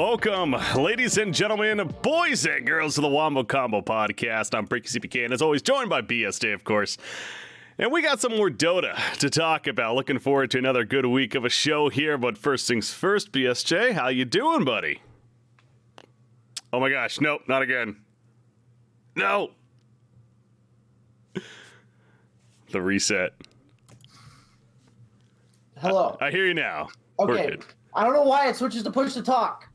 Welcome, ladies and gentlemen, boys and girls, to the Wombo Combo Podcast. I'm BreakyCPK, and as always, joined by BSJ, of course. And we got some more Dota to talk about. Looking forward to another good week of a show here. But first things first, BSJ, how you doing, buddy? Oh my gosh, nope, not again. No. The reset. Hello. I hear you now. Okay. I don't know why it switches to push to talk.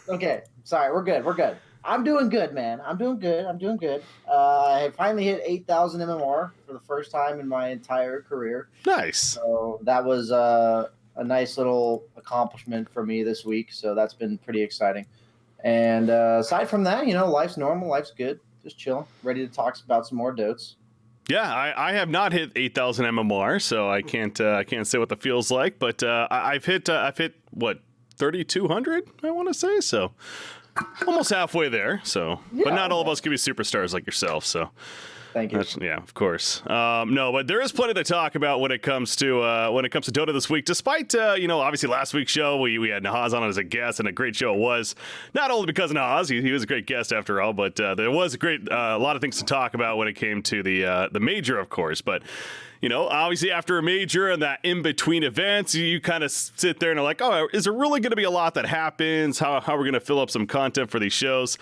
Okay. Sorry. We're good. I'm doing good, man. I'm doing good. I finally hit 8,000 MMR for the first time in my entire career. Nice. So that was a nice little accomplishment for me this week. So that's been pretty exciting. And aside from that, life's normal. Life's good. Just chilling. Ready to talk about some more Dotes. Yeah, I have not hit 8,000 MMR, so I can't say what that feels like. But I've hit what 3,200, I want to say, so almost halfway there. So, yeah, but not all of us can be superstars like yourself. So, thank you. Yeah, of course. No, but there is plenty to talk about when it comes to Dota this week. Despite obviously last week's show we had Nahaz on as a guest, and a great show it was. Not only because of Nahaz, he was a great guest after all, but there was a lot of things to talk about when it came to the major, of course. But obviously after a major and that in between events, you kind of sit there and are like, oh, is there really going to be a lot that happens? How are we going to fill up some content for these shows?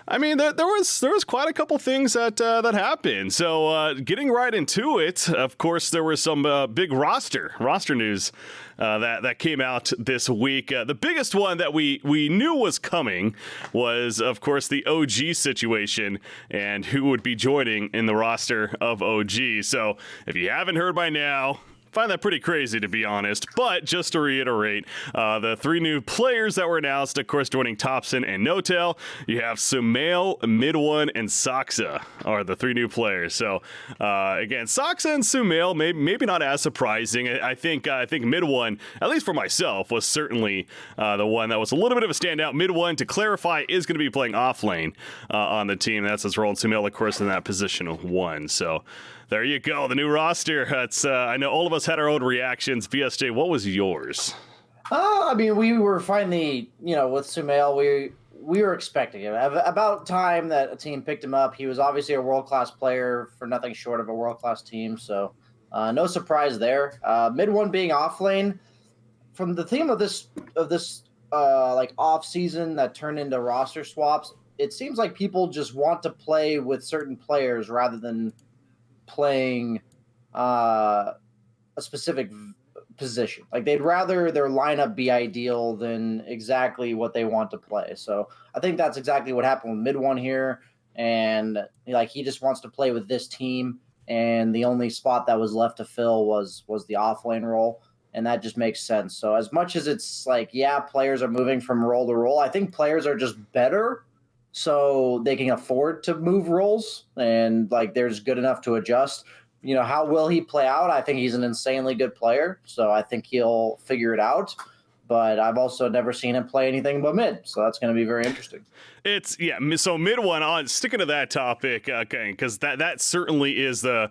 I mean, there was quite a couple things that happened. So getting right into it, of course, there was some big roster news that came out this week. The biggest one that we knew was coming was, of course, the OG situation and who would be joining in the roster of OG. So if you haven't heard by now, find that pretty crazy, to be honest. But just to reiterate, the three new players that were announced, of course, joining Topson and Notel, you have Sumail, Mid1, and Saksa are the three new players. So again, Saksa and Sumail, maybe not as surprising. I think Mid1, at least for myself, was certainly the one that was a little bit of a standout. Mid1, to clarify, is going to be playing offlane on the team. That's his role, and Sumail, of course, in that position of one. So there you go, the new roster. I know all of us had our own reactions. BSJ, what was yours? I mean, we were finally, with Sumail, we were expecting him. About time that a team picked him up. He was obviously a world-class player for nothing short of a world-class team, so no surprise there. Mid1 being offlane, from the theme of this off-season that turned into roster swaps, it seems like people just want to play with certain players rather than playing a specific position. Like, they'd rather their lineup be ideal than exactly what they want to play. So I think that's exactly what happened with Mid1 here. And he just wants to play with this team. And the only spot that was left to fill was the offlane role. And that just makes sense. So as much as it's players are moving from role to role, I think players are just better, so they can afford to move roles, and there's good enough to adjust. How will he play out? I think he's an insanely good player, so I think he'll figure it out. But I've also never seen him play anything but mid, so that's going to be very interesting. So Mid1, on sticking to that topic, okay, because that certainly is the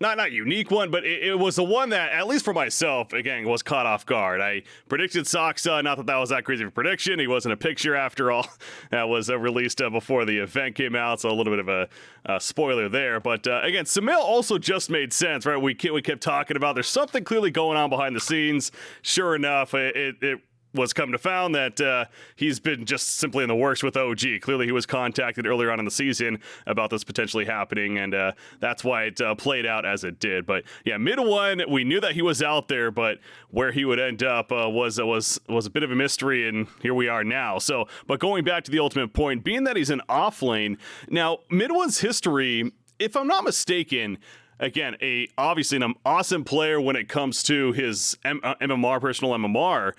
not unique one, but it was the one that, at least for myself, again, was caught off guard. I predicted Saksa, not that was that crazy of a prediction. He wasn't a picture after all. That was released before the event came out, so a little bit of a spoiler there. But again, Sumail also just made sense, right? We kept talking about there's something clearly going on behind the scenes. Sure enough, it was come to found that he's been just simply in the works with OG. Clearly, he was contacted earlier on in the season about this potentially happening, and that's why it played out as it did. But yeah, Mid1, we knew that he was out there, but where he would end up was a bit of a mystery, and here we are now. So, but going back to the ultimate point, being that he's an offlane, now Mid1's history, if I'm not mistaken, again, obviously an awesome player when it comes to his MMR, personal MMR.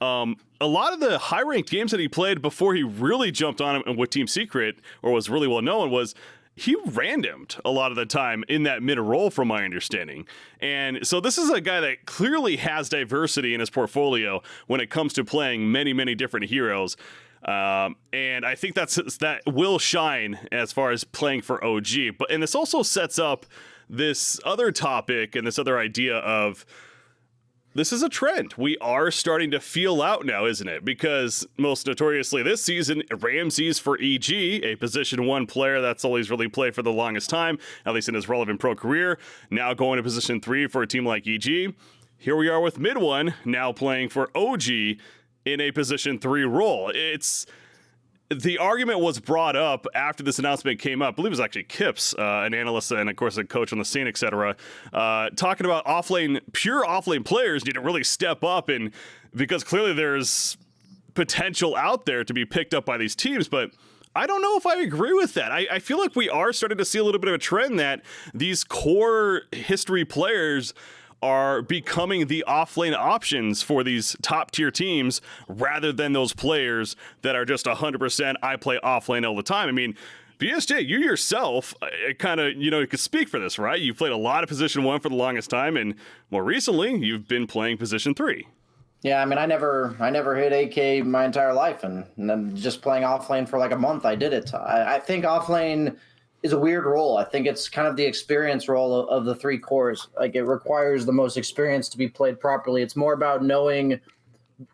A lot of the high-ranked games that he played before he really jumped on him with Team Secret, or was really well known, was he randomed a lot of the time in that mid role, from my understanding. And so this is a guy that clearly has diversity in his portfolio when it comes to playing many, many different heroes. And I think that will shine as far as playing for OG. And this also sets up this other topic and this other idea of this is a trend we are starting to feel out now, isn't it? Because most notoriously this season, Ramses for EG, a position 1 player that's all he's really played for the longest time, at least in his relevant pro career, now going to position 3 for a team like EG. Here we are with Mid1 now playing for OG in a position 3 role. The argument was brought up after this announcement came up. I believe it was actually Kips, an analyst and, of course, a coach on the scene, etc., talking about pure offlane players need to really step up, and because clearly there's potential out there to be picked up by these teams. But I don't know if I agree with that. I feel like we are starting to see a little bit of a trend that these core history players are becoming the offlane options for these top tier teams rather than those players that are just 100% I play offlane all the time. I mean, BSJ, you yourself kind of, you could speak for this, right? You've played a lot of position 1 for the longest time, and more recently you've been playing position 3. Yeah, I mean, I never hit AK my entire life, and then just playing offlane for like a month, I did it. I think offlane is a weird role. I think it's kind of the experience role of the 3 cores. Like, it requires the most experience to be played properly. It's more about knowing,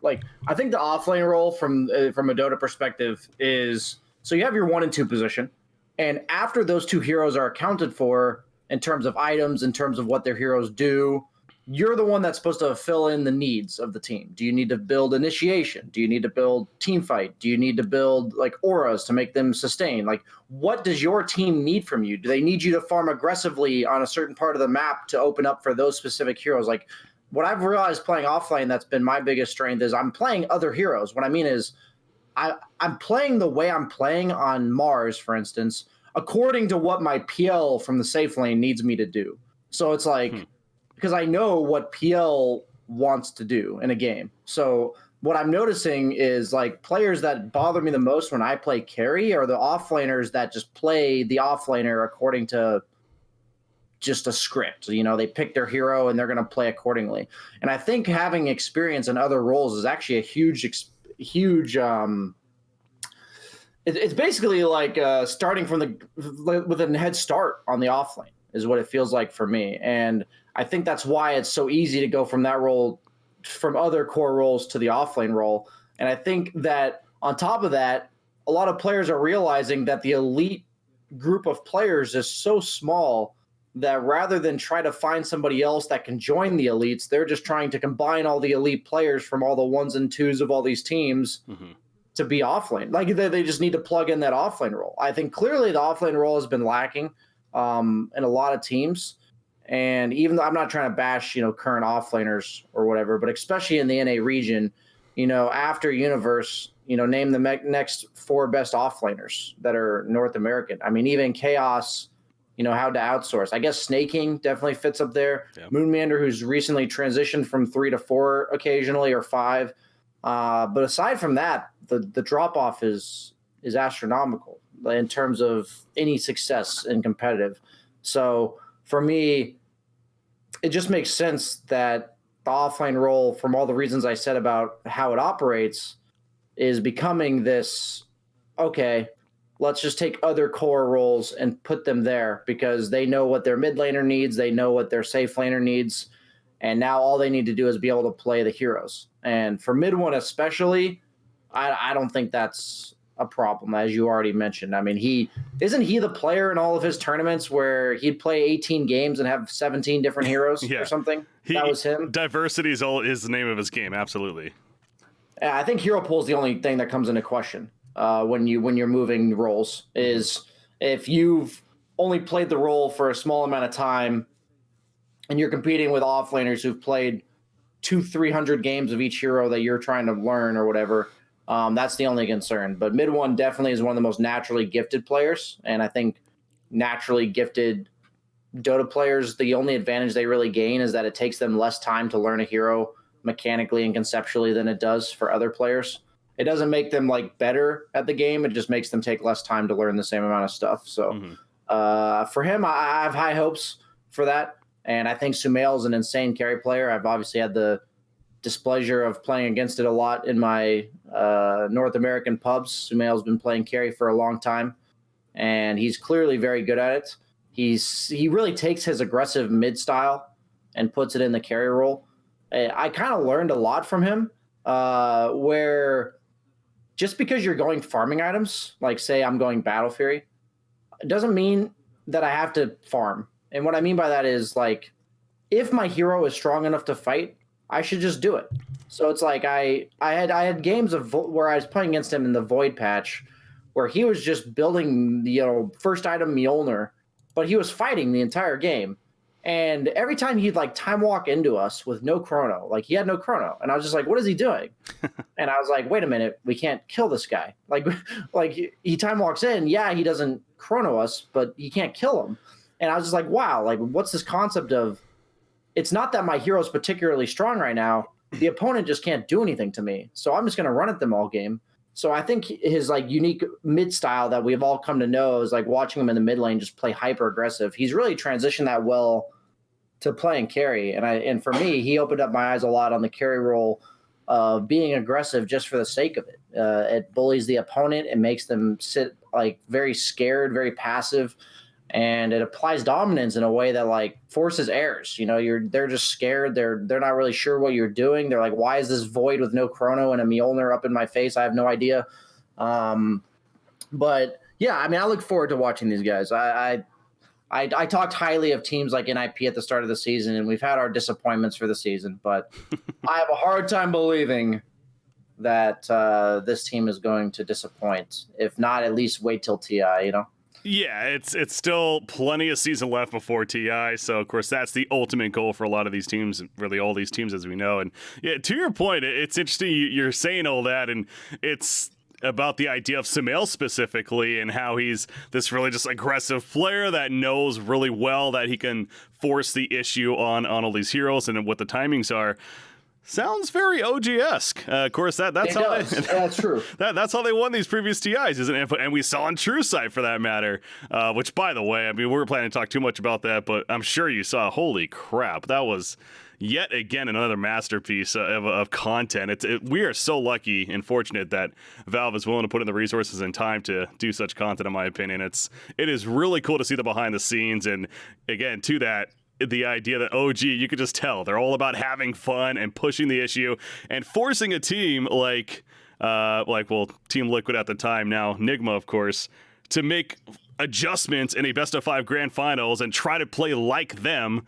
like, I think the offlane role from a Dota perspective is, so you have your 1 and 2 position, and after those 2 heroes are accounted for in terms of items, in terms of what their heroes do, you're the one that's supposed to fill in the needs of the team. Do you need to build initiation? Do you need to build team fight? Do you need to build like auras to make them sustain? Like, what does your team need from you? Do they need you to farm aggressively on a certain part of the map to open up for those specific heroes? Like, what I've realized playing offlane that's been my biggest strength is I'm playing other heroes. What I mean is I'm playing the way I'm playing on Mars, for instance, according to what my PL from the safe lane needs me to do. So it's like, because I know what PL wants to do in a game. So what I'm noticing is, like, players that bother me the most when I play carry are the offlaners that just play the offlaner according to just a script. They pick their hero and they're going to play accordingly. And I think having experience in other roles is actually a huge it's basically like starting from with a head start on the offlane is what it feels like for me. And I think that's why it's so easy to go from that role, from other core roles, to the offlane role. And I think that on top of that, a lot of players are realizing that the elite group of players is so small that rather than try to find somebody else that can join the elites, they're just trying to combine all the elite players from all the 1s and 2s of all these teams to be offlane. Like, they just need to plug in that offlane role. I think clearly the offlane role has been lacking in a lot of teams. And even though I'm not trying to bash, current offlaners or whatever, but especially in the NA region, after Universe, name the next 4 best offlaners that are North American. I mean, even Chaos, how to outsource. I guess Snaking definitely fits up there. Yep. Moonmander, who's recently transitioned from 3 to 4 occasionally, or 5. But aside from that, the drop off is astronomical in terms of any success in competitive. So for me, it just makes sense that the offlane role, from all the reasons I said about how it operates, is becoming this, okay, let's just take other core roles and put them there because they know what their mid laner needs, they know what their safe laner needs, and now all they need to do is be able to play the heroes. And for mid one especially, I don't think that's a problem, as you already mentioned. I mean, isn't he the player in all of his tournaments where he'd play 18 games and have 17 different heroes or something? That was him. Diversity is the name of his game. Absolutely. I think hero pool is the only thing that comes into question when you're moving roles. Is if you've only played the role for a small amount of time and you're competing with offlaners who've played 200-300 games of each hero that you're trying to learn or whatever. That's the only concern. But mid one definitely is one of the most naturally gifted players. And I think naturally gifted Dota players, the only advantage they really gain is that it takes them less time to learn a hero mechanically and conceptually than it does for other players. It doesn't make them like better at the game. It just makes them take less time to learn the same amount of stuff. So for him, I have high hopes for that. And I think Sumail is an insane carry player. I've obviously had the displeasure of playing against it a lot in my North American pubs. Sumail's been playing carry for a long time, and he's clearly very good at it. He really takes his aggressive mid style and puts it in the carry role. I kind of learned a lot from him, where just because you're going farming items, like say I'm going Battle Fury, it doesn't mean that I have to farm. And what I mean by that is like, if my hero is strong enough to fight, I should just do it. So it's like I had games of where I was playing against him in the Void patch, where he was just building first item Mjolnir, but he was fighting the entire game. And every time he'd like time walk into us with no chrono, like he had no chrono, and I was just like, "What is he doing?" And I was like, "Wait a minute, we can't kill this guy." Like he time walks in, yeah, he doesn't chrono us, but you can't kill him. And I was just like, "Wow, like what's this concept of? It's not that my hero's particularly strong right now. The opponent just can't do anything to me, so I'm just going to run at them all game." So I think his like unique mid style that we've all come to know is like watching him in the mid lane just play hyper aggressive. He's really transitioned that well to playing carry, and for me, he opened up my eyes a lot on the carry role of being aggressive just for the sake of it. It bullies the opponent, it makes them sit like very scared, very passive, and it applies dominance in a way that like forces errors. They're just scared. They're not really sure what you're doing. They're like, why is this void with no chrono and a Mjolnir up in my face? I have no idea. But yeah, I mean, I look forward to watching these guys. I talked highly of teams like NIP at the start of the season, and we've had our disappointments for the season, but I have a hard time believing that this team is going to disappoint. If not, at least wait till TI, Yeah, it's still plenty of season left before TI, so of course that's the ultimate goal for a lot of these teams, really all these teams as we know. And yeah, to your point, it's interesting you're saying all that, and it's about the idea of Sumail specifically and how he's this really just aggressive player that knows really well that he can force the issue on all these heroes and what the timings are. Sounds very OG-esque. Of course, that's how that's true. That's how they won these previous TIs, isn't it? And we saw on True Sight for that matter. Which, by the way, I mean, we were planning to talk too much about that, but I'm sure you saw. Holy crap, that was yet again another masterpiece of content. We are so lucky and fortunate that Valve is willing to put in the resources and time to do such content. In my opinion, it is really cool to see the behind the scenes, and again to that. The idea that you could just tell they're all about having fun and pushing the issue and forcing a team like Team Liquid at the time, now Nigma, of course, to make adjustments in a best of 5 grand finals and try to play like them.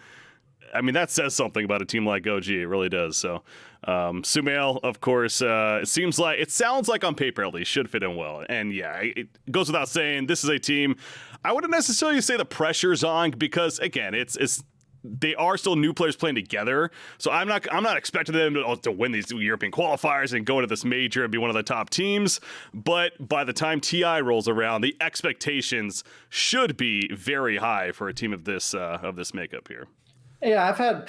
I mean, that says something about a team like OG. It really does. So, Sumail, of course, it sounds like on paper at least should fit in well. And yeah, it goes without saying, this is a team I wouldn't necessarily say the pressure's on because again, they are still new players playing together, so I'm not expecting them to win these European qualifiers and go to this major and be one of the top teams. But by the time TI rolls around, the expectations should be very high for a team of this makeup here. Yeah, I've had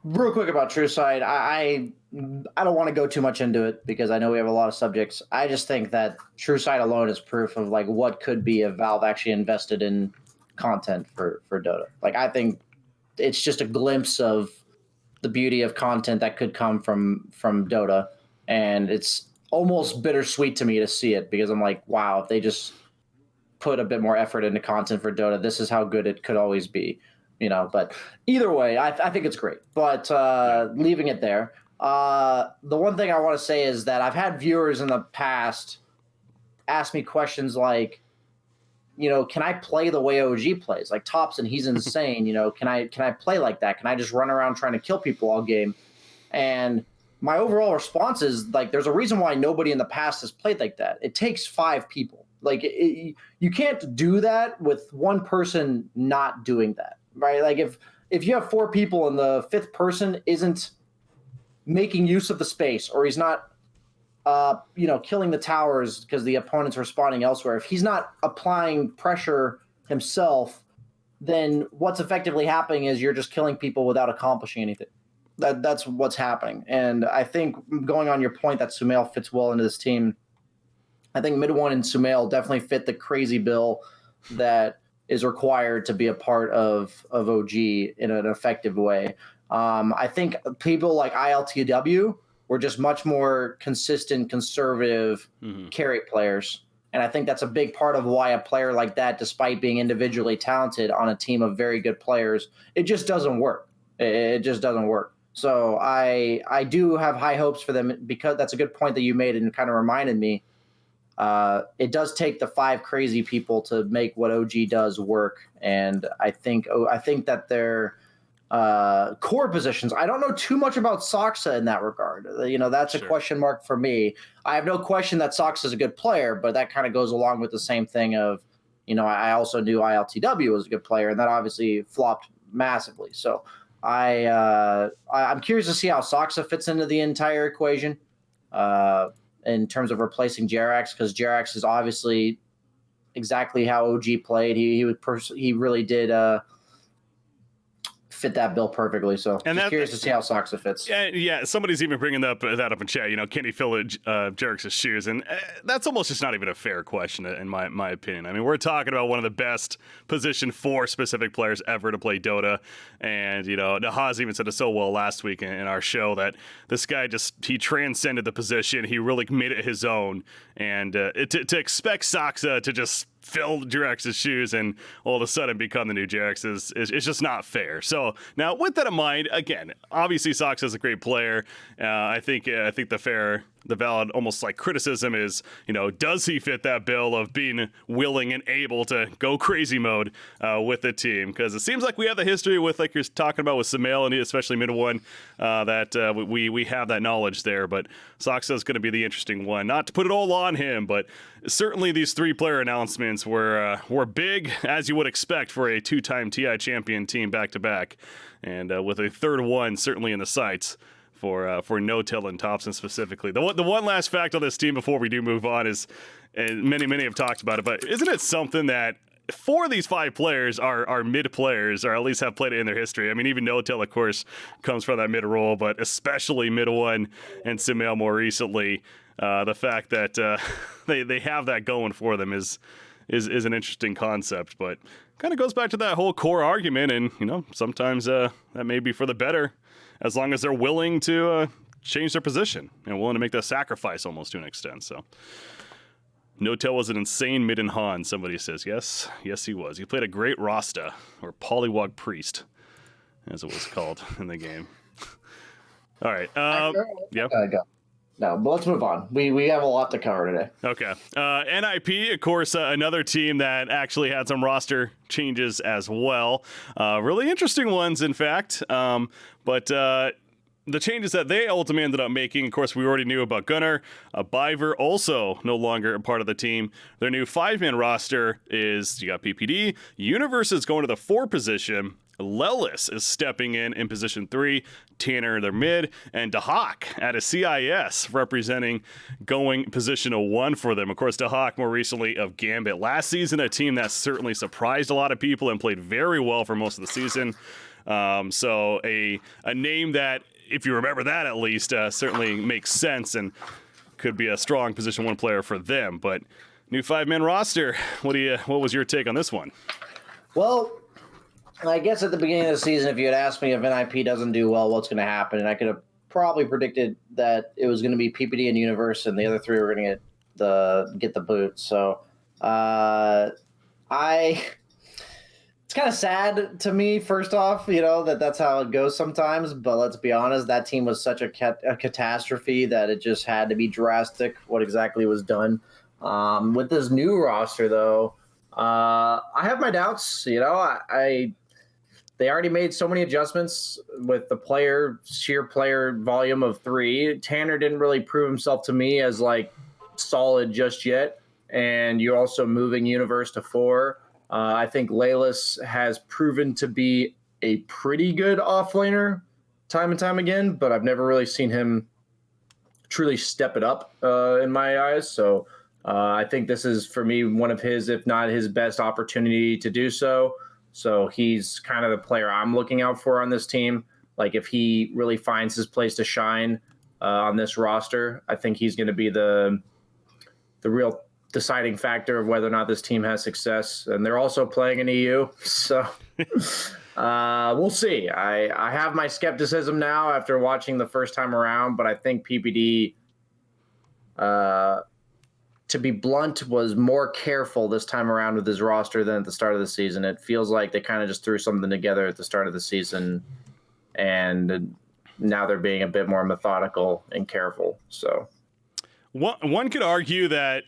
real quick about True Sight. I don't want to go too much into it because I know we have a lot of subjects. I just think that True Sight alone is proof of like what could be if Valve actually invested in content for Dota. Like I think it's just a glimpse of the beauty of content that could come from Dota, and it's almost bittersweet to me to see it because I'm like, wow, if they just put a bit more effort into content for Dota, this is how good it could always be, But either way, I think it's great. But leaving it there, the one thing I want to say is that I've had viewers in the past ask me questions like, can I play the way OG plays? Like Thompson, he's insane. Can I play like that? Can I just run around trying to kill people all game? And my overall response is like, there's a reason why nobody in the past has played like that. It takes 5 people. Like you can't do that with one person not doing that, right? Like if you have 4 people and the 5th person isn't making use of the space, or he's not killing the towers because the opponent's responding elsewhere. If he's not applying pressure himself, then what's effectively happening is you're just killing people without accomplishing anything. That's what's happening. And I think going on your point that Sumail fits well into this team, I think Mid One and Sumail definitely fit the crazy bill that is required to be a part of OG in an effective way. I think people like ILTW were just much more consistent, conservative carry players. And I think that's a big part of why a player like that, despite being individually talented on a team of very good players, it just doesn't work. It just doesn't work. So I do have high hopes for them, because that's a good point that you made and kind of reminded me. It does take the 5 crazy people to make what OG does work, and I think that their core positions. I don't know too much about Soxa in that regard. That's a question mark for me. I have no question that Soxa is a good player, but that kind of goes along with the same thing of, I also knew ILTW was a good player, and that obviously flopped massively. So I'm curious to see how Soxa fits into the entire equation. In terms of replacing Jerax, because Jerax is obviously exactly how OG played. He really did fit that bill perfectly. So just curious to see how Soxa fits. Yeah, somebody's even bringing that up in chat. Can he fill Jerax's shoes? And that's almost just not even a fair question, in my opinion. I mean, we're talking about one of the best position 4 specific players ever to play Dota. And, Nahaz even said it so well last week in our show that this guy he transcended the position. He really made it his own. And to expect Soxa to just fill Jerax's shoes and all of a sudden become the new Jerax is just not fair. So now, with that in mind, again, obviously Soxa is a great player. I think the valid, almost like criticism is, does he fit that bill of being willing and able to go crazy mode with the team? Because it seems like we have the history with, like you're talking about with Sumail, and especially mid one, that we have that knowledge there. But Soxa is going to be the interesting one. Not to put it all on him, but certainly these 3 player announcements were big, as you would expect for a 2-time TI champion team back to back, and with a third one certainly in the sights for No-Till and Thompson specifically. The one last fact on this team before we do move on is, and many have talked about it, but isn't it something that 4 of these 5 players are mid players, or at least have played it in their history? I mean, even No-Till, of course, comes from that mid role, but especially mid one and Sumail more recently. The fact that they have that going for them is an interesting concept, but kind of goes back to that whole core argument. And sometimes that may be for the better, as long as they're willing to change their position and willing to make that sacrifice almost to an extent. So No-Till was an insane mid in Han, somebody says. Yes, he was. He played a great Rasta, or Polywog Priest, as it was called in the game. All right. Yeah. No, but let's move on. We have a lot to cover today. Okay. NIP, of course, another team that actually had some roster changes as well. Really interesting ones, in fact. But the changes that they ultimately ended up making, of course, we already knew about Gunnar. Biver also no longer a part of the team. Their new 5-man roster is, you got PPD. Universe is going to the 4 position. Lelis is stepping in position 3, Tanner their mid, and Dahak at a CIS representing going position 1 for them. Of course, Dahak more recently of Gambit. Last season, a team that certainly surprised a lot of people and played very well for most of the season. So a name that, if you remember that at least, certainly makes sense and could be a strong position 1 player for them. But new 5-man roster, what was your take on this one? Well, I guess at the beginning of the season, if you had asked me if NIP doesn't do well, what's going to happen, and I could have probably predicted that it was going to be PPD and Universe, and the other 3 were going to get the boot. So, it's kind of sad to me. First off, that's how it goes sometimes. But let's be honest, that team was such a catastrophe that it just had to be drastic what exactly was done. With this new roster, though, I have my doubts. They already made so many adjustments with the sheer player volume of 3. Tanner didn't really prove himself to me as solid just yet. And you're also moving Universe to 4. I think Lelis has proven to be a pretty good offlaner time and time again, but I've never really seen him truly step it up in my eyes. So I think this is, for me, one of his, if not his best opportunity to do so. So he's kind of the player I'm looking out for on this team. If he really finds his place to shine on this roster, I think he's going to be the real deciding factor of whether or not this team has success. And they're also playing in EU, so we'll see. I have my skepticism now after watching the first time around, but I think PPD, to be blunt, was more careful this time around with his roster than at the start of the season. It feels like they kind of just threw something together at the start of the season and now they're being a bit more methodical and careful. So one could argue that,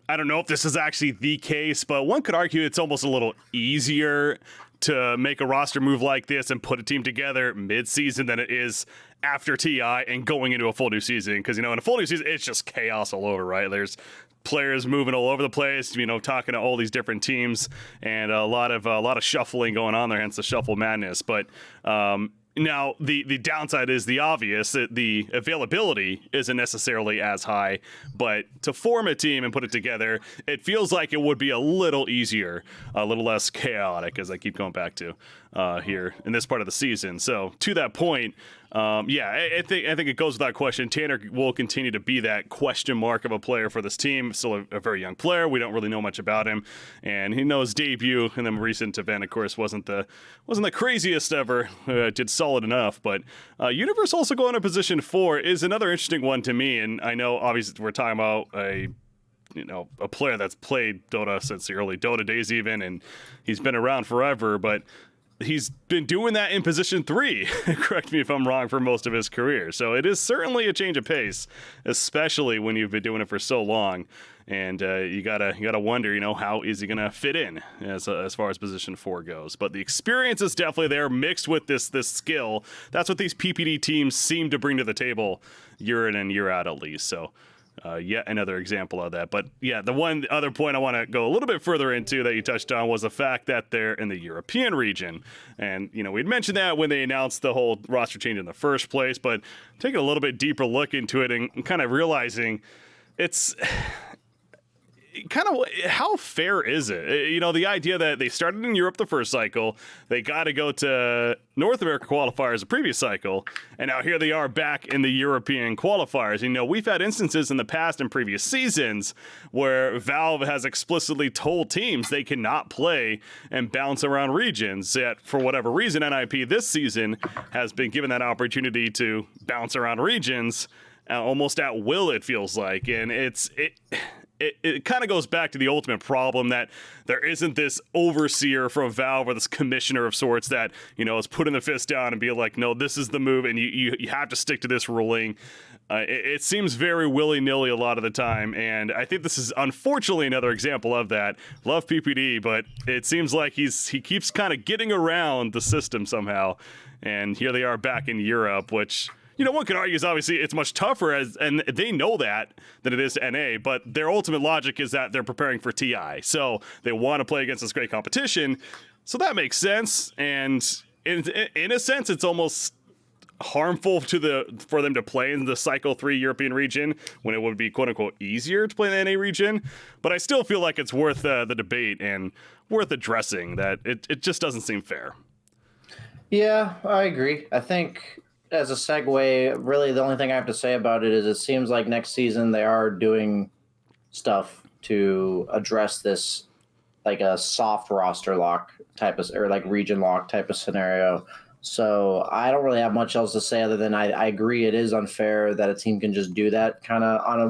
I don't know if this is actually the case, but one could argue it's almost a little easier to make a roster move like this and put a team together mid-season than it is after TI and going into a full new season. Because, in a full new season, it's just chaos all over, right? There's players moving all over the place, talking to all these different teams, and a lot of shuffling going on there, hence the shuffle madness. But now the downside is the obvious, that the availability isn't necessarily as high, but to form a team and put it together, it feels like it would be a little easier, a little less chaotic, as I keep going back to here in this part of the season. So to that point, I think it goes without question. Tanner will continue to be that question mark of a player for this team. Still a very young player. We don't really know much about him, and he knows debut in the recent event, of course, wasn't the craziest ever. Did solid enough, but Universe also going to position 4 is another interesting one to me. And I know obviously we're talking about a player that's played Dota since the early Dota days even, and he's been around forever, but he's been doing that in position 3, correct me if I'm wrong, for most of his career. So it is certainly a change of pace, especially when you've been doing it for so long. And you gotta wonder, how is he gonna fit in as far as position 4 goes? But the experience is definitely there, mixed with this skill. That's what these PPD teams seem to bring to the table year in and year out, at least. So yet another example of that. But yeah, the one other point I want to go a little bit further into that you touched on was the fact that they're in the European region. And, we'd mentioned that when they announced the whole roster change in the first place, but taking a little bit deeper look into it and kind of realizing it's kind of, how fair is it? The idea that they started in Europe the first cycle, they got to go to North America qualifiers the previous cycle, and now here they are back in the European qualifiers. We've had instances in the past in previous seasons where Valve has explicitly told teams they cannot play and bounce around regions, yet for whatever reason NIP this season has been given that opportunity to bounce around regions almost at will, it feels like. And it kind of goes back to the ultimate problem that there isn't this overseer from Valve or this commissioner of sorts that, is putting the fist down and be like, no, this is the move and you have to stick to this ruling. It seems very willy-nilly a lot of the time, and I think this is unfortunately another example of that. Love PPD, but it seems like he keeps kind of getting around the system somehow, and here they are back in Europe, which... one could argue is obviously it's much tougher, and they know that than it is to NA, but their ultimate logic is that they're preparing for TI. So they want to play against this great competition. So that makes sense. And in a sense, it's almost harmful for them to play in the Cycle 3 European region when it would be quote unquote easier to play in the NA region. But I still feel like it's worth the debate and worth addressing that it just doesn't seem fair. Yeah, I agree. I think as a segue, really the only thing I have to say about it is it seems like next season they are doing stuff to address this, like a soft roster lock type of, or like region lock type of scenario. So I don't really have much else to say other than I agree it is unfair that a team can just do that kind of on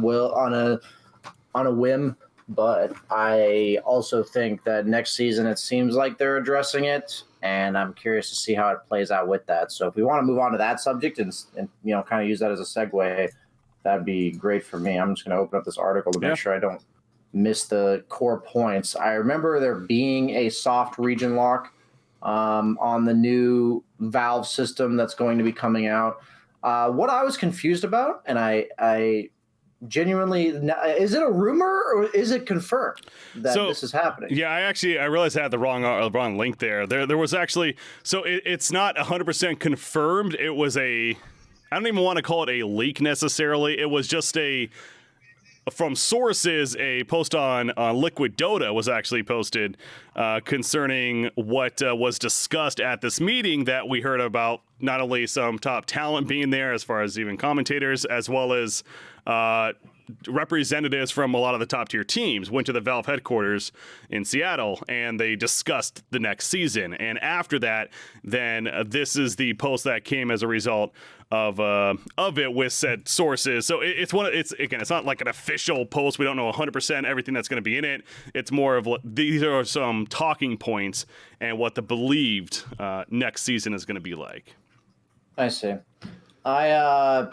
a whim. But I also think that next season it seems like they're addressing it, and I'm curious to see how it plays out with that. So if we want to move on to that subject and kind of use that as a segue, that'd be great for me. I'm just going to open up this article to make sure I don't miss the core points. I remember there being a soft region lock on the new Valve system that's going to be coming out. What I was confused about, and I genuinely, is it a rumor or is it confirmed that this is happening? Yeah, I realized I had the wrong link there. There was actually, so it's not 100% confirmed. It was I don't even want to call it a leak necessarily. It was just from sources, a post on Liquid Dota was actually posted concerning what was discussed at this meeting that we heard about, not only some top talent being there as far as even commentators, as well as representatives from a lot of the top tier teams went to the Valve headquarters in Seattle and they discussed the next season. And after that, then this is the post that came as a result of it with said sources. So it's not like an official post. We don't know 100% everything that's going to be in it. It's more of these are some talking points and what the believed next season is going to be like. I see. Basically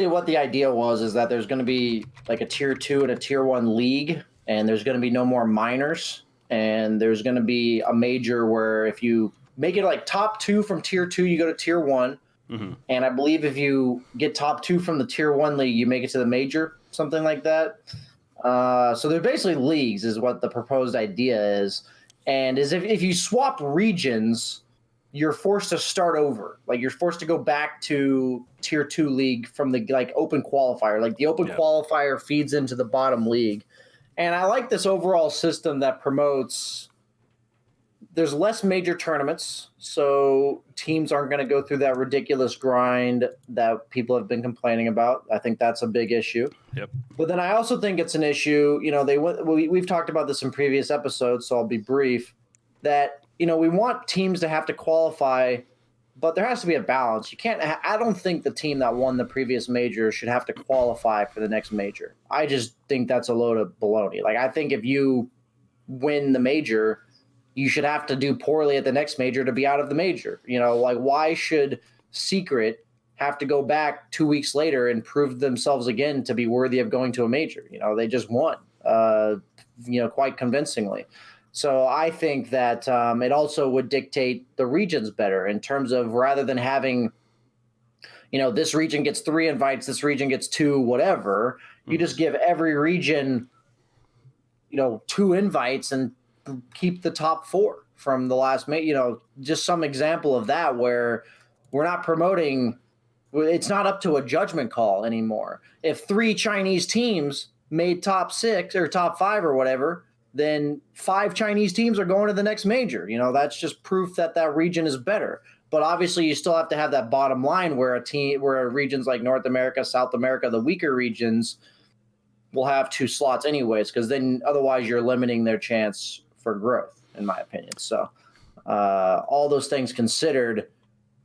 what the idea was is that there's going to be like a tier 2 and a tier 1 league, and there's going to be no more minors, and there's going to be a major where if you make it like top 2 from tier 2, you go to tier 1. Mm-hmm. And I believe if you get top 2 from the tier 1 league, you make it to the major, something like that. So they're basically leagues is what the proposed idea is. And is if you swap regions, you're forced to start over. Like you're forced to go back to tier 2 league from the like open qualifier. Like the open qualifier feeds into the bottom league. And I like this overall system that promotes there's less major tournaments, so teams aren't going to go through that ridiculous grind that people have been complaining about. I think that's a big issue. Yep. But then I also think it's an issue, we've talked about this in previous episodes, so I'll be brief, that, we want teams to have to qualify, but there has to be a balance. I don't think the team that won the previous major should have to qualify for the next major. I just think that's a load of baloney. Like, I think if you win the major, you should have to do poorly at the next major to be out of the major. Like, why should Secret have to go back 2 weeks later and prove themselves again to be worthy of going to a major? They just won, quite convincingly. So I think that it also would dictate the regions better in terms of rather than having, this region gets 3 invites, this region gets 2, whatever, you just give every region, 2 invites and keep the top 4 from the last just some example of that where we're not promoting. It's not up to a judgment call anymore. If 3 Chinese teams made top 6 or top 5 or whatever, then 5 Chinese teams are going to the next major. That's just proof that region is better. But obviously you still have to have that bottom line where regions like North America, South America, the weaker regions will have 2 slots anyways, because then otherwise you're limiting their chance for growth, in my opinion. So all those things considered,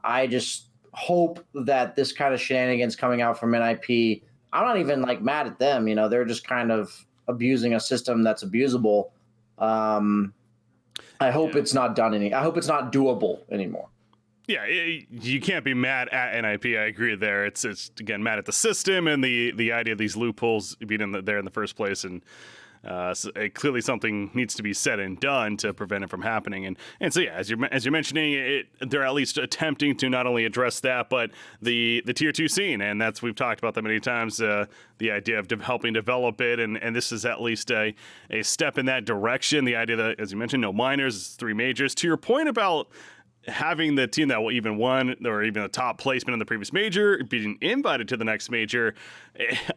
I just hope that this kind of shenanigans coming out from NIP, I'm not even mad at them. They're just kind of abusing a system that's abusable. I hope it's not I hope it's not doable anymore. Yeah, you can't be mad at NIP. I agree there. It's again mad at the system and the idea of these loopholes being there in the first place, and so clearly something needs to be said and done to prevent it from happening. And so yeah, as you're mentioning, they're at least attempting to not only address that, but the tier 2 scene, and we've talked about that many times. The idea of helping develop it, and this is at least a step in that direction. The idea that, as you mentioned, no minors, 3 majors. To your point about having the team that even won or even a top placement in the previous major being invited to the next major,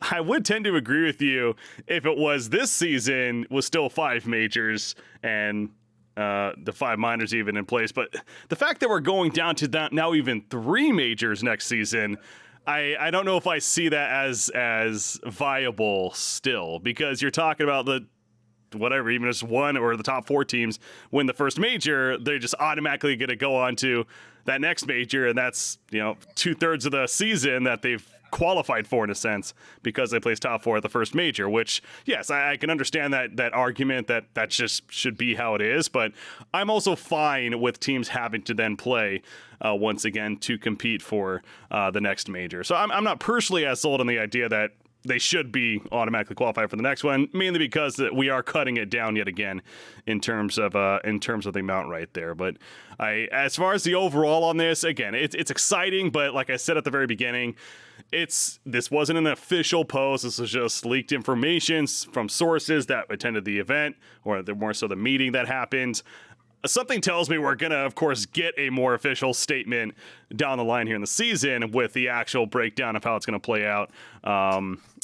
I would tend to agree with you if it was this season was still 5 majors and the 5 minors even in place. But the fact that we're going down to that now even 3 majors next season, I don't know if I see that as viable still, because you're talking about even just 1 or the top 4 teams win the first major, they're just automatically going to go on to that next major, and that's 2/3 of the season that they've qualified for, in a sense, because they placed top 4 at the first major. Which, yes, I can understand that argument that just should be how it is, but I'm also fine with teams having to then play once again to compete for the next major. So I'm not personally as sold on the idea that they should be automatically qualified for the next one, mainly because we are cutting it down yet again in terms of the amount right there. But as far as the overall on this, again, it's exciting, but like I said at the very beginning, this wasn't an official post. This was just leaked information from sources that attended the event, or more so the meeting that happened. Something tells me we're going to, of course, get a more official statement down the line here in the season with the actual breakdown of how it's going to play out.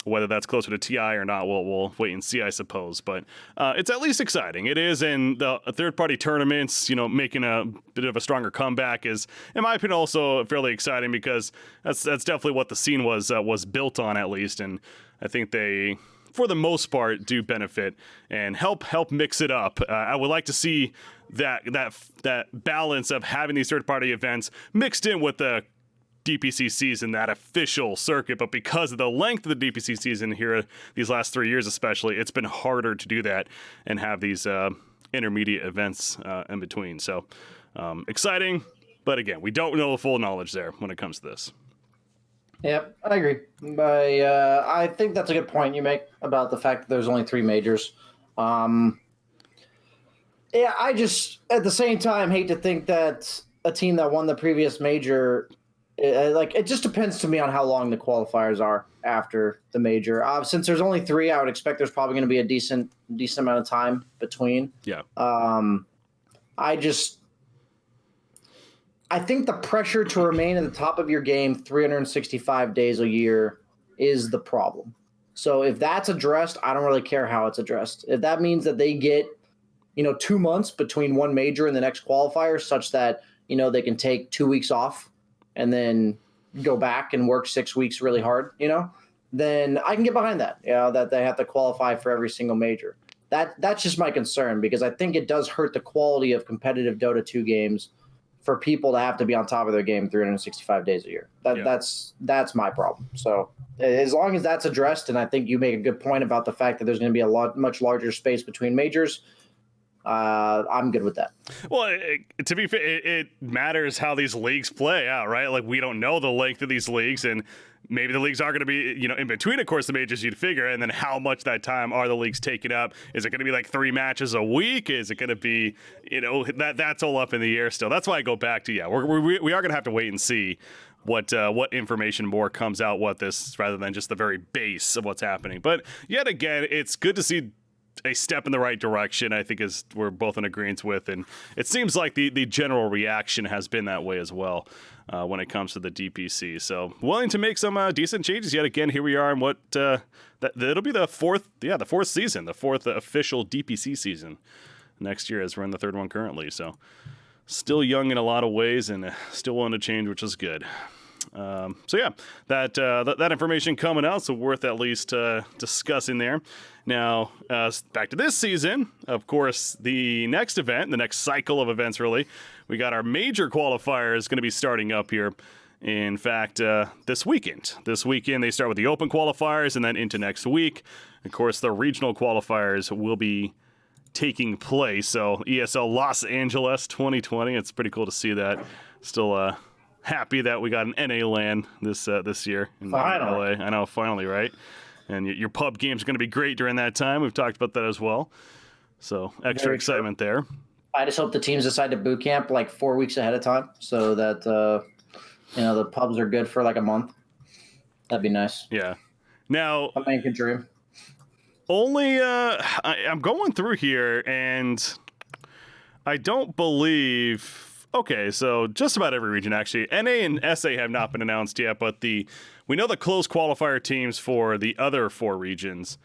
Whether that's closer to TI or not, we'll wait and see, I suppose. But it's at least exciting. It is, and the third-party tournaments, making a bit of a stronger comeback is, in my opinion, also fairly exciting, because that's definitely what the scene was built on, at least. And I think they, for the most part, do benefit and help mix it up. I would like to see that balance of having these third-party events mixed in with the DPC season, that official circuit. But because of the length of the DPC season here, these last 3 years especially, it's been harder to do that and have these intermediate events in between. So exciting, but again, we don't know the full knowledge there when it comes to this. Yep, I agree. I think that's a good point you make about the fact that there's only 3 majors. Um, yeah, I just at the same time hate to think that a team that won the previous major, like it just depends to me on how long the qualifiers are after the major. Since there's only 3, I would expect there's probably going to be a decent amount of time between. Yeah. I just I think the pressure to remain at the top of your game 365 days a year is the problem. So if that's addressed, I don't really care how it's addressed. If that means that they get, 2 months between one major and the next qualifier, such that, they can take 2 weeks off and then go back and work 6 weeks really hard, then I can get behind that, that they have to qualify for every single major. That's just my concern, because I think it does hurt the quality of competitive Dota 2 games for people to have to be on top of their game 365 days a year. That's my problem. So as long as that's addressed, and I think you make a good point about the fact that there's going to be a much larger space between majors, I'm good with that. Well, to be fair, it matters how these leagues play out, right? Like, we don't know the length of these leagues, and maybe the leagues are going to be, in between, of course, the majors you'd figure, and then how much that time are the leagues taking up? Is it going to be like 3 matches a week? Is it going to be, that's all up in the air still. That's why I go back to, we are going to have to wait and see what information more comes out, rather than just the very base of what's happening. But yet again, it's good to see a step in the right direction, I think, is we're both in agreement with, and it seems like the general reaction has been that way as well when it comes to the DPC. So willing to make some decent changes yet again. Here we are, and it'll be the fourth season, the fourth official DPC season next year, as we're in the 3rd one currently. So still young in a lot of ways, and still willing to change, which is good. That information coming out, so worth at least discussing there. Now, back to this season, of course, the next event, the next cycle of events, really, we got our major qualifiers going to be starting up here. In fact, this weekend. This weekend, they start with the open qualifiers, and then into next week, of course, the regional qualifiers will be taking place. So ESL Los Angeles 2020, it's pretty cool to see that. Still happy that we got an NA LAN this year in LA. I know, finally, right? And your pub game's going to be great during that time. We've talked about that as well. So extra excitement there. I just hope the teams decide to boot camp like 4 weeks ahead of time, so that the pubs are good for like a month. That'd be nice. Yeah. Now, I make a dream. Only I'm going through here, and I don't believe. Okay, so just about every region, actually. NA and SA have not been announced yet, but we know the closed qualifier teams for the other 4 regions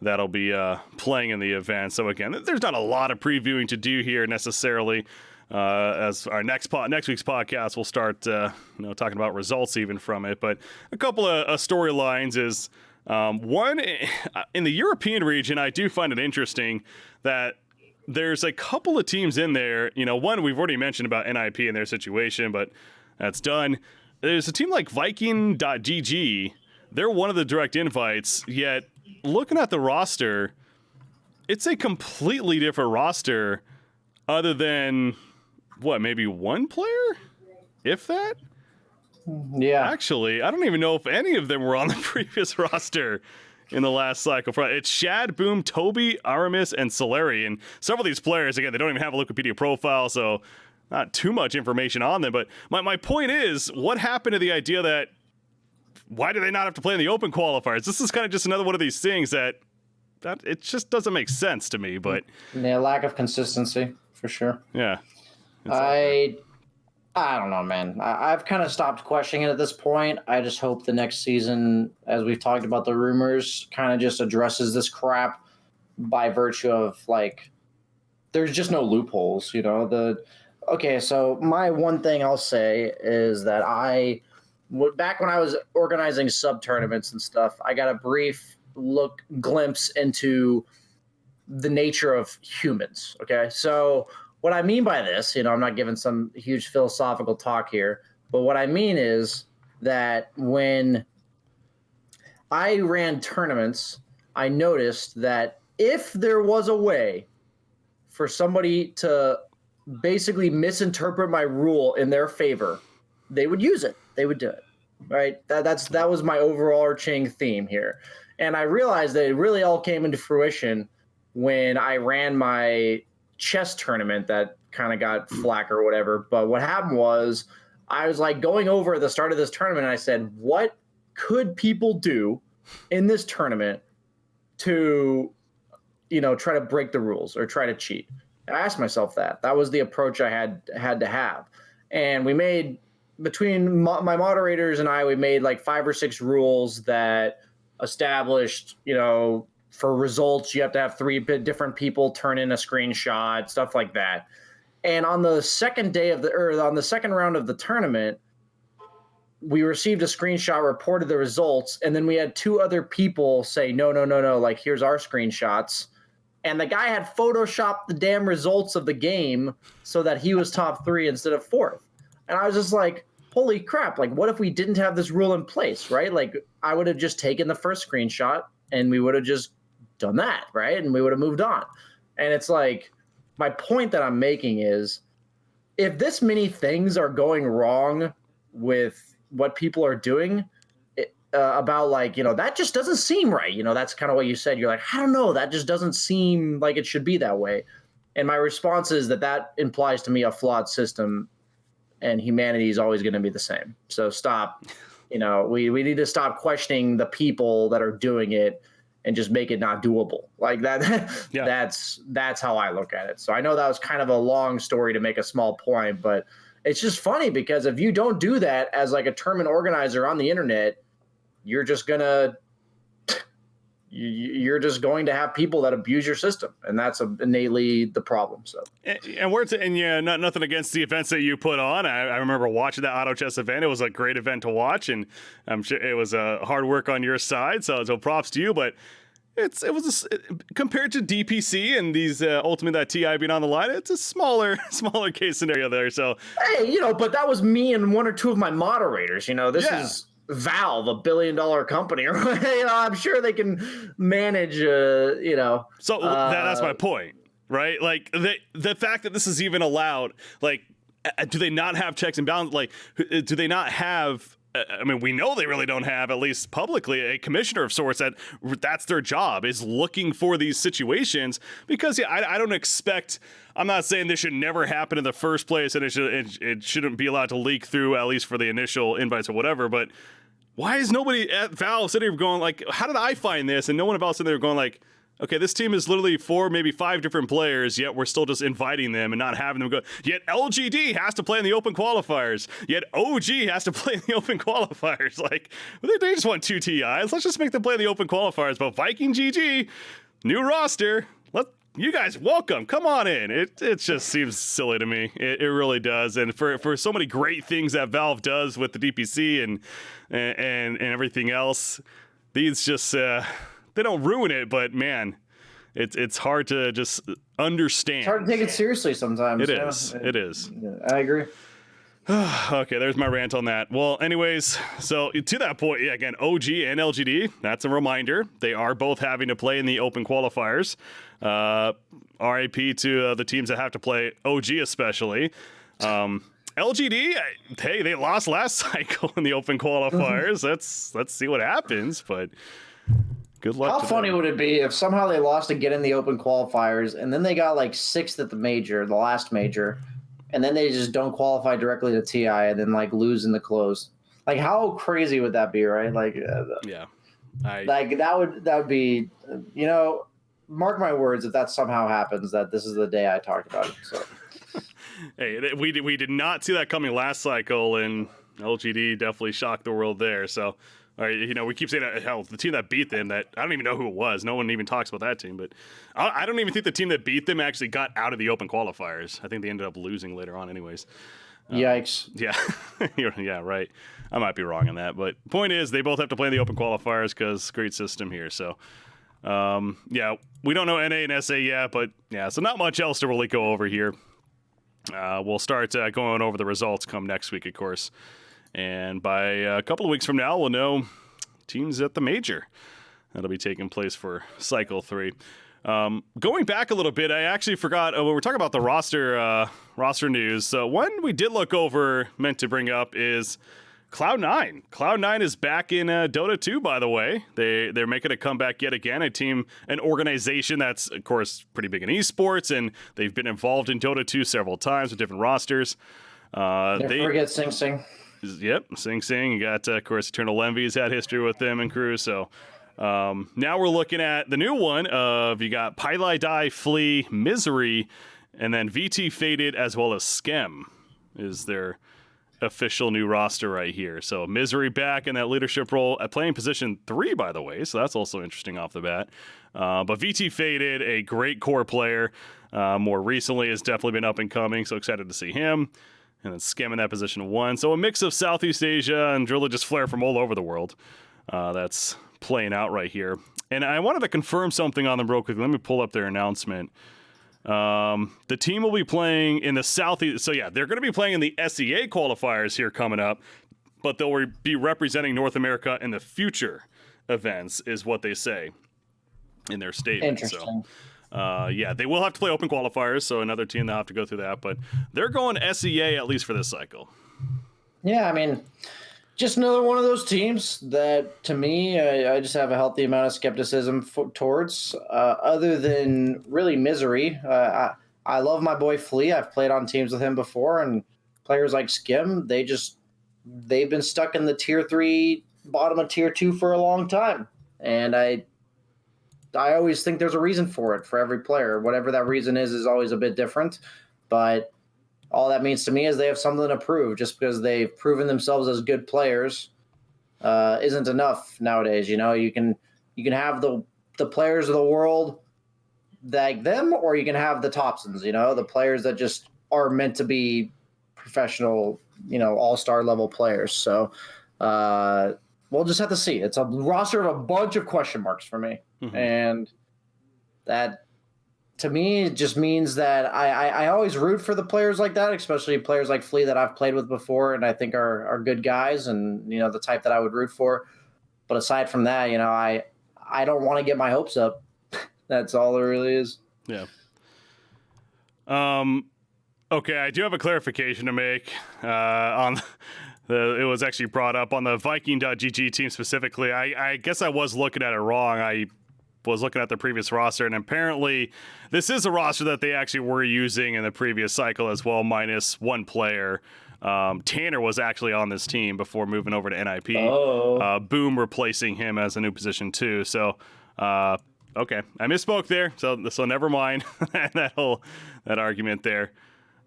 that'll be playing in the event. So again, there's not a lot of previewing to do here necessarily. As our next week's podcast, we'll start talking about results even from it. But a couple of storylines is one in the European region. I do find it interesting that there's a couple of teams in there. One we've already mentioned about NIP and their situation, but that's done. There's a team like Viking.gg. They're one of the direct invites, yet looking at the roster, it's a completely different roster other than, maybe one player? If that? Yeah. Actually, I don't even know if any of them were on the previous roster in the last cycle. It's Shad, Boom, Toby, Aramis, and Solari. And several of these players, again, they don't even have a Wikipedia profile, so not too much information on them. But my point is, what happened to the idea that why do they not have to play in the open qualifiers? This is kind of just another one of these things that it just doesn't make sense to me. But lack of consistency, for sure. Yeah. I don't know, man. I've kind of stopped questioning it at this point. I just hope the next season, as we've talked about the rumors, kind of just addresses this crap by virtue of, like, there's just no loopholes, Okay, so my one thing I'll say is that back when I was organizing sub-tournaments and stuff, I got a brief glimpse into the nature of humans, okay? So what I mean by this, I'm not giving some huge philosophical talk here, but what I mean is that when I ran tournaments, I noticed that if there was a way for somebody to basically misinterpret my rule in their favor, they would use it. They would do it. right? That was my overarching theme here. And I realized that it really all came into fruition when I ran my chess tournament that kind of got flack or whatever. But what happened was I was like going over at the start of this tournament and I said, what could people do in this tournament to, try to break the rules or try to cheat? I asked myself that. That was the approach I had to have. And we made, between my moderators and I, we made like 5 or 6 rules that established, for results, you have to have 3 different people turn in a screenshot, stuff like that. And on the second round of the tournament, we received a screenshot, reported the results, and then we had 2 other people say, no, like, here's our screenshots. And the guy had photoshopped the damn results of the game so that he was top 3 instead of 4th. And I was just like, holy crap, like, what if we didn't have this rule in place, right? Like, I would have just taken the first screenshot and we would have just done that, right? And we would have moved on. And it's like, my point that I'm making is, if this many things are going wrong with what people are doing, about like, that just doesn't seem right. That's kind of what you said. You're like, I don't know, that just doesn't seem like it should be that way. And my response is that implies to me a flawed system, and humanity is always going to be the same. So stop, we need to stop questioning the people that are doing it and just make it not doable like that. Yeah. That's how I look at it. So I know that was kind of a long story to make a small point, but it's just funny because if you don't do that as like a tournament organizer on the internet, you're just going to have people that abuse your system, and that's innately the problem. So, nothing against the events that you put on. I remember watching that auto chess event. It was a great event to watch, and I'm sure it was hard work on your side. So props to you. But compared to DPC and these ultimately that TI being on the line, it's a smaller case scenario there. So hey, but that was me and 1 or 2 of my moderators. This is Valve, $1 billion company, I'm sure they can manage, So that's my point, right? Like the fact that this is even allowed, like, do they not have checks and balances? Like, do they not have? I mean, we know they really don't have, at least publicly, a commissioner of sorts that's their job, is looking for these situations. Because I don't expect. I'm not saying this should never happen in the first place, and it shouldn't be allowed to leak through, at least for the initial invites or whatever. But why is nobody at Valve sitting there going like, how did I find this? And no one about sitting there going like, okay, this team is literally 4, maybe 5 different players, yet we're still just inviting them and not having them go. Yet LGD has to play in the open qualifiers. Yet OG has to play in the open qualifiers. Like, they just want 2 TIs. Let's just make them play in the open qualifiers. But Viking GG, new roster. You guys, welcome. Come on in. It just seems silly to me. It really does. And for so many great things that Valve does with the DPC and everything else, these just they don't ruin it. But man, it's hard to just understand. It's hard to take it seriously sometimes. It is. It is. I agree. Okay, there's my rant on that. Well, anyways, so to that point, again, OG and LGD, that's a reminder. They are both having to play in the open qualifiers. RIP to the teams that have to play, OG especially. LGD, hey, they lost last cycle in the open qualifiers. Let's see what happens, but good luck. How funny would it be if somehow they lost again in the open qualifiers and then they got like 6th at the major, the last major, and then they just don't qualify directly to TI and then like lose in the close? Like, how crazy would that be, right? Like, yeah, like that would be, mark my words, if that somehow happens, that this is the day I talked about it. So, hey, we did not see that coming last cycle, and LGD definitely shocked the world there. So, all right, we keep saying that, hell, the team that beat them, that I don't even know who it was. No one even talks about that team, but I don't even think the team that beat them actually got out of the open qualifiers. I think they ended up losing later on anyways. Yikes. Yeah. Yeah, right. I might be wrong on that, but point is they both have to play in the open qualifiers because great system here. So, yeah, we don't know NA and SA yet, but yeah, so not much else to really go over here. We'll start going over the results come next week, of course. And by a couple of weeks from now, we'll know teams at the Major. That'll be taking place for Cycle 3. Going back a little bit, I actually forgot, when we're talking about the roster news, one we did look over, meant to bring up, is Cloud9. Cloud9 is back in Dota 2, by the way. They're making a comeback yet again. An organization that's, of course, pretty big in esports, and they've been involved in Dota 2 several times with different rosters. Never forget Sing Sing. Yep, Sing Sing. You got, of course, Eternal Envy's had history with them and crew. So now we're looking at the new one of you got Pylai Die, Flea, Misery, and then VT Faded as well as Skem is their official new roster right here. So Misery back in that leadership role at playing position 3, by the way. So that's also interesting off the bat. But VT Faded, a great core player. More recently has definitely been up and coming. So excited to see him. And then Skem in that position 1. So a mix of Southeast Asia and really just flair from all over the world. That's playing out right here. And I wanted to confirm something on them real quick. Let me pull up their announcement. The team will be playing in the Southeast. So yeah, they're going to be playing in the SEA qualifiers here coming up, but they'll be representing North America in the future events is what they say in their statement. Interesting. So, yeah, they will have to play open qualifiers. So another team they'll have to go through that, but they're going SEA at least for this cycle. Yeah. I mean, just another one of those teams that, to me, I just have a healthy amount of skepticism towards. Other than really Misery, I love my boy Flea. I've played on teams with him before, and players like Skim, they've been stuck in the tier 3, bottom of tier 2 for a long time, and I always think there's a reason for it for every player. Whatever that reason is always a bit different, but all that means to me is they have something to prove. Just because they've proven themselves as good players isn't enough nowadays. You know, you can have the players of the world like them, or you can have the Thompsons, you know, the players that just are meant to be professional, you know, all-star level players. So we'll just have to see. It's a roster of a bunch of question marks for me. Mm-hmm. And that, to me, it just means that I always root for the players like that, especially players like Flea that I've played with before and I think are good guys and, you know, the type that I would root for. But aside from that, you know, I don't want to get my hopes up. That's all it really is. Yeah. Okay, I do have a clarification to make on it was actually brought up on the Viking.gg team specifically. I guess I was looking at it wrong. I was looking at the previous roster, and apparently this is a roster that they actually were using in the previous cycle as well, minus one player. Tanner was actually on this team before moving over to NIP. Oh. Boom replacing him as a new position too. So, okay, I misspoke there. So never mind that argument there.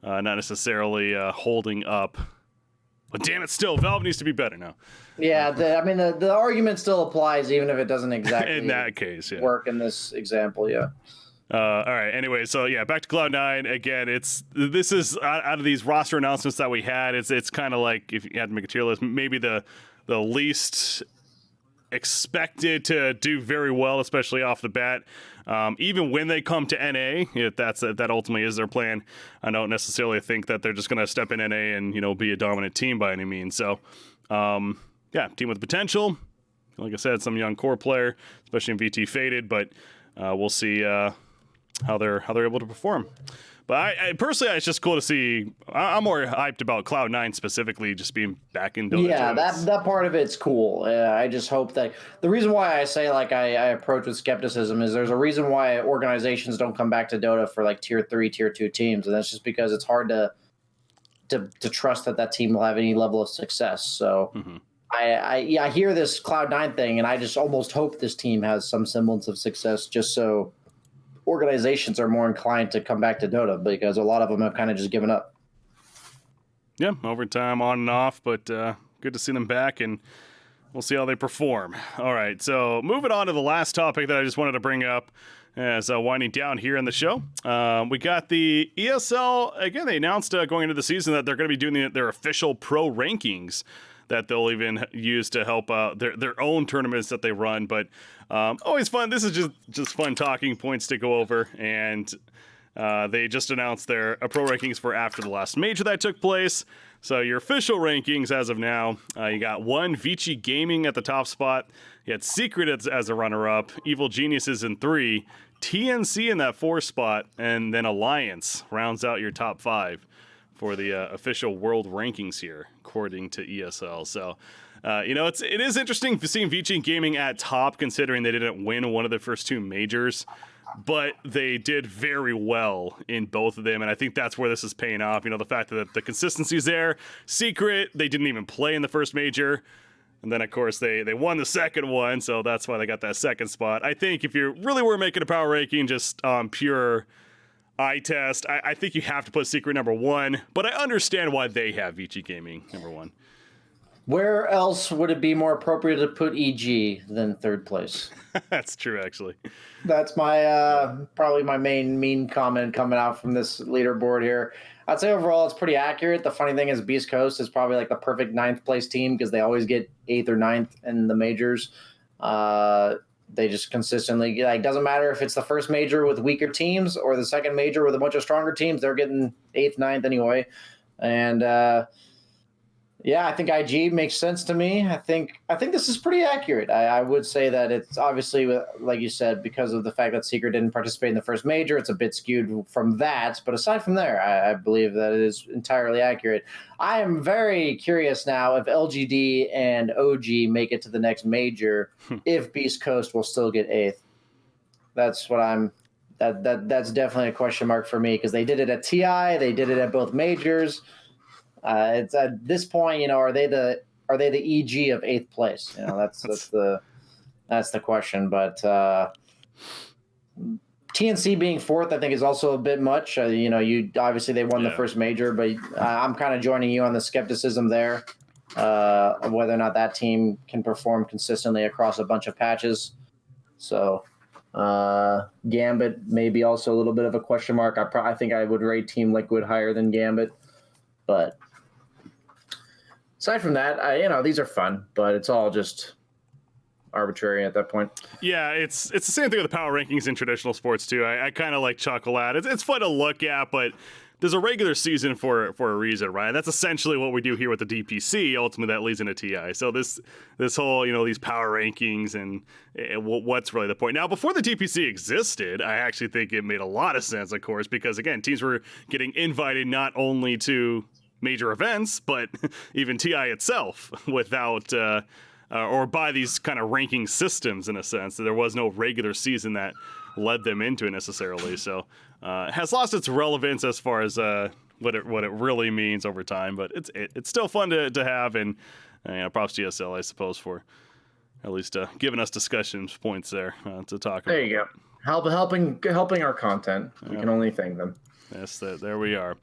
Not necessarily holding up. But damn it, still, Valve needs to be better now. Yeah, the argument still applies, even if it doesn't exactly in that case, yeah. work in this example, yeah. All right, anyway, so yeah, back to Cloud9. Again, this is out of these roster announcements that we had, it's kind of like, if you had to make a tier list, maybe the least expected to do very well, especially off the bat. Even when they come to NA, if that ultimately is their plan, I don't necessarily think that they're just going to step in NA and, you know, be a dominant team by any means. So, yeah, team with potential. Like I said, some young core player, especially in VT Faded, but we'll see how they're able to perform. But I personally, it's just cool to see. I'm more hyped about Cloud9 specifically, just being back in Dota. Yeah, that part of it's cool. I just hope that the reason why I say like I approach with skepticism is there's a reason why organizations don't come back to Dota for like tier 3, tier 2 teams, and that's just because it's hard to trust that team will have any level of success. So mm-hmm. I hear this Cloud9 thing, and I just almost hope this team has some semblance of success, just so organizations are more inclined to come back to Dota, because a lot of them have kind of just given up. Yeah, overtime on and off, but good to see them back, and we'll see how they perform. All right, so moving on to the last topic that I just wanted to bring up as winding down here in the show. We got the ESL, again, they announced going into the season that they're going to be doing their official pro rankings that they'll even use to help their own tournaments that they run. But always fun. This is just fun talking points to go over. And they just announced their pro rankings for after the last major that took place. So your official rankings as of now, you got 1, Vici Gaming at the top spot. You had Secret as a runner-up, Evil Geniuses in 3, TNC in that 4 spot, and then Alliance rounds out your top 5 for the official world rankings here, according to ESL. So, it is interesting seeing Vici Gaming at top, considering they didn't win one of the first 2 majors, but they did very well in both of them, and I think that's where this is paying off. The fact that the consistency's there. Secret, they didn't even play in the first major, and then, of course, they won the second one, so that's why they got that second spot. I think if you really were making a power ranking just pure eye test, I think you have to put Secret number 1, but I understand why they have Vici Gaming number 1. Where else would it be more appropriate to put EG than third place? That's true, actually. That's my probably my main mean comment coming out from this leaderboard here. I'd say overall it's pretty accurate. The funny thing is Beast Coast is probably like the perfect 9th place team because they always get 8th or 9th in the majors. They just consistently doesn't matter if it's the first major with weaker teams or the second major with a bunch of stronger teams, they're getting 8th, 9th anyway. And yeah, I think IG makes sense to me. I think this is pretty accurate. I would say that it's obviously, like you said, because of the fact that Secret didn't participate in the first major, it's a bit skewed from that. But aside from there, I believe that it is entirely accurate. I am very curious now if LGD and OG make it to the next major, if Beast Coast will still get 8th. That's what I'm. That's definitely a question mark for me because they did it at TI, they did it at both majors. It's at this point, are they the EG of 8th place? That's the question. But TNC being 4th, I think, is also a bit much. You obviously they won the first major, but I'm kind of joining you on the skepticism there of whether or not that team can perform consistently across a bunch of patches. So Gambit maybe also a little bit of a question mark. I think I would rate Team Liquid higher than Gambit, but. Aside from that, these are fun, but it's all just arbitrary at that point. Yeah, it's the same thing with the power rankings in traditional sports too. I kind of like chuckle at it. It's fun to look at, but there's a regular season for a reason, right? That's essentially what we do here with the DPC. Ultimately, that leads into TI. So this whole these power rankings and what's really the point? Now, before the DPC existed, I actually think it made a lot of sense, of course, because again, teams were getting invited not only to major events, but even TI itself without or by these kind of ranking systems in a sense. There was no regular season that led them into it necessarily. So it has lost its relevance as far as what it really means over time, but it's still fun to have, and props to ESL, I suppose, for at least giving us discussion points there to talk about. There you go. Helping our content. We can only thank them. Yes, there we are.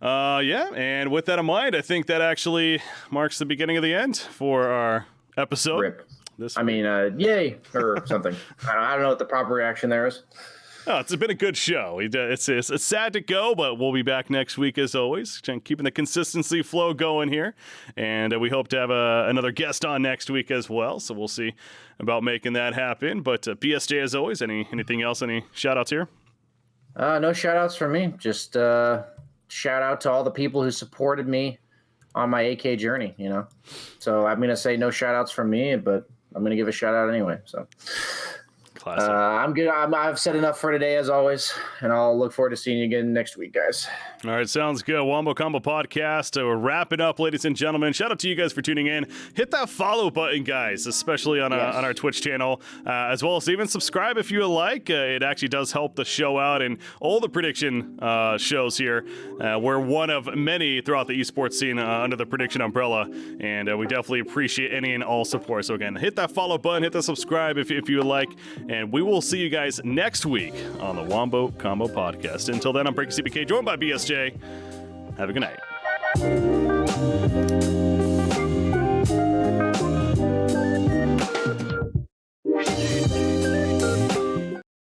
And with that in mind, I think that actually marks the beginning of the end for our episode. Rip. Yay, or something. I don't know what the proper reaction there is. Oh, it's been a good show. It's sad to go, but we'll be back next week as always, keeping the consistency flow going here. And we hope to have another guest on next week as well, so we'll see about making that happen. But BSJ, as always, anything else, any shout-outs here? No shout-outs from me. Just... shout out to all the people who supported me on my AK journey, So I'm going to say no shout outs from me, but I'm going to give a shout out anyway. So Classic. I'm good. I've said enough for today, as always, and I'll look forward to seeing you again next week, guys. All right, sounds good. Wombo Combo Podcast. We're wrapping up, ladies and gentlemen. Shout out to you guys for tuning in. Hit that follow button, guys, especially on our Twitch channel, as well as even subscribe if you like. It actually does help the show out, and all the prediction shows here. We're one of many throughout the esports scene under the prediction umbrella, and we definitely appreciate any and all support. So again, hit that follow button, hit the subscribe if you would like, and we will see you guys next week on the Wombo Combo Podcast. Until then, I'm BreakyCPK, joined by BSJ. Have a good night.